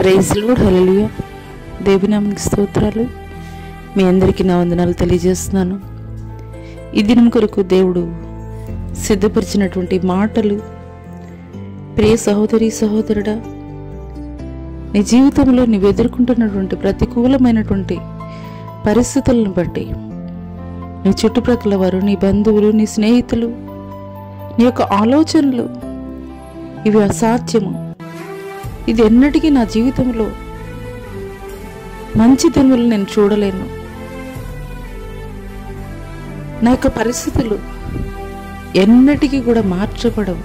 Praise lord, హల్లెలూయా. దేవునామానికి స్తోత్రాలు. మీ అందరికీ నా వందనాలు తెలియజేస్తున్నాను. ఈ దినం కొరకు దేవుడు సిద్ధపరిచినటువంటి మాటలు, ప్రియ సహోదరి సహోదరుడా, నీ జీవితంలో నీవు ఎదుర్కొంటున్నటువంటి ప్రతికూలమైనటువంటి పరిస్థితులను బట్టి నీ చుట్టుప్రక్కల వారు, నీ బంధువులు, నీ స్నేహితులు, నీ యొక్క ఆలోచనలు ఇవి అసాధ్యము, ఇది ఎన్నటికీ నా జీవితంలో మంచి దినములు నేను చూడలేను, నా యొక్క పరిస్థితులు ఎన్నటికీ కూడా మార్చబడవు,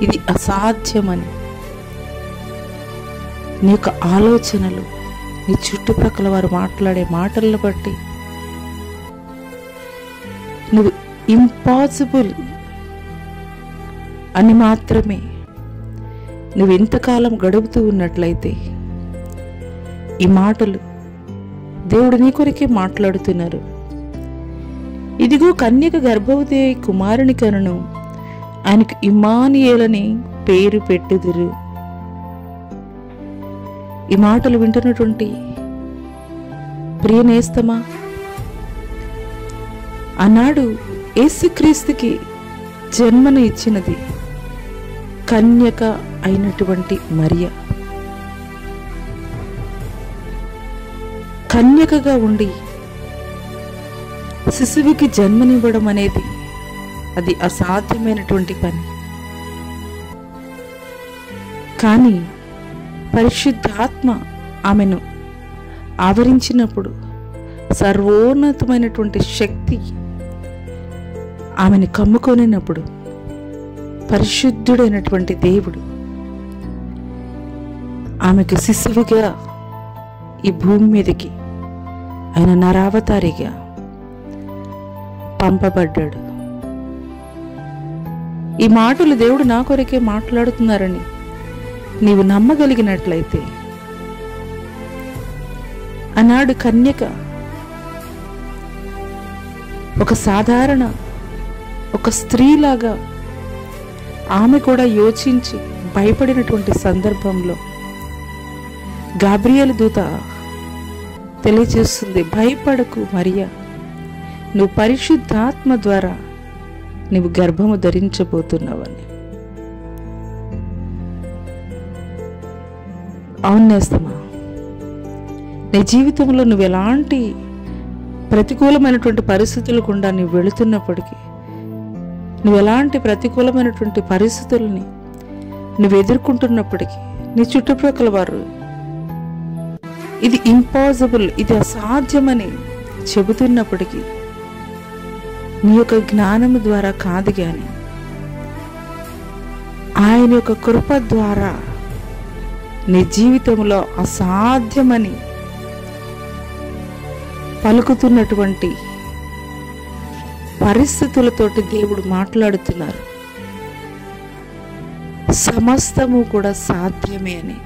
ఇది అసాధ్యమని నీ యొక్క ఆలోచనలు, నీ చుట్టుప్రక్కల వారు మాట్లాడే మాటలను బట్టి నువ్వు ఇంపాసిబుల్ అని మాత్రమే నువ్వు ఎంతకాలం గడుపుతూ ఉన్నట్లయితే, ఈ మాటలు దేవుడు నీ కొరకే మాట్లాడుతున్నారు. ఇదిగో కన్యక గర్భవతి కుమారుని కనును, ఆయనకు ఇమ్మానుయేలని పేరు పెట్టుదురు. ఈ మాటలు వింటున్నటువంటి ప్రియనేస్తమా, ఆనాడు యేసుక్రీస్తుకి జన్మను ఇచ్చినది కన్యక అయినటువంటి మరియ. కన్యకగా ఉండి శిశువుకి జన్మనివ్వడం అనేది అది అసాధ్యమైనటువంటి పని. కానీ పరిశుద్ధాత్మ ఆమెను ఆవరించినప్పుడు సర్వోన్నతమైనటువంటి శక్తి ఆమెను కమ్ముకొనినప్పుడు పరిశుద్ధుడైనటువంటి దేవుడు ఆమెకు శిశువుగా ఈ భూమి మీదకి ఆయన నరావతారిగా పంపబడ్డాడు. ఈ మాటలు దేవుడు నా కొరకే మాట్లాడుతున్నారని నీవు నమ్మగలిగినట్లయితే, ఆనాడు కన్యక ఒక సాధారణ ఒక స్త్రీలాగా ఆమె కూడా యోచించి భయపడినటువంటి సందర్భంలో గాబ్రియేలు దూత తెలియజేస్తుంది, భయపడకు మరియా, నువ్వు పరిశుద్ధాత్మ ద్వారా నువ్వు గర్భము ధరించబోతున్నావని. అవునేస్తమా, నీ జీవితంలో నువ్వు ఎలాంటి ప్రతికూలమైనటువంటి పరిస్థితులు గుండా నువ్వు వెళుతున్నప్పటికీ, నువ్వు ఎలాంటి ప్రతికూలమైనటువంటి పరిస్థితుల్ని నువ్వు ఎదుర్కొంటున్నప్పటికీ, నీ చుట్టుప్రక్కల వారు ఇది ఇంపాసిబుల్, ఇది అసాధ్యమని చెబుతున్నప్పటికీ, నీ యొక్క జ్ఞానము ద్వారా కాదు కానీ ఆయన యొక్క కృప ద్వారా నీ జీవితంలో అసాధ్యమని పలుకుతున్నటువంటి పరిస్థితులతోటి దేవుడు మాట్లాడుతున్నారు. సమస్తము కూడా సాధ్యమే అని.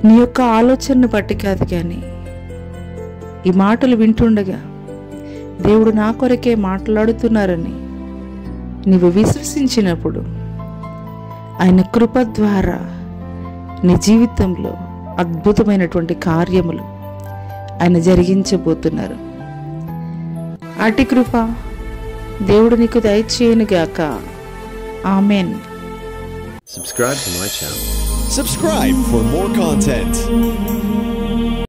నీ యొక్క ఆలోచనను బట్టి కాదు కానీ ఈ మాటలు వింటుండగా దేవుడు నా కొరకే మాట్లాడుతున్నారని నీవు విశ్వసించినప్పుడు ఆయన కృప ద్వారా నీ జీవితంలో అద్భుతమైనటువంటి కార్యములు ఆయన జరిగించబోతున్నారు. అటి కృప దేవుడు నీకు దయచేయునుగాక. ఆమేన్. Subscribe to my channel. Subscribe for more content.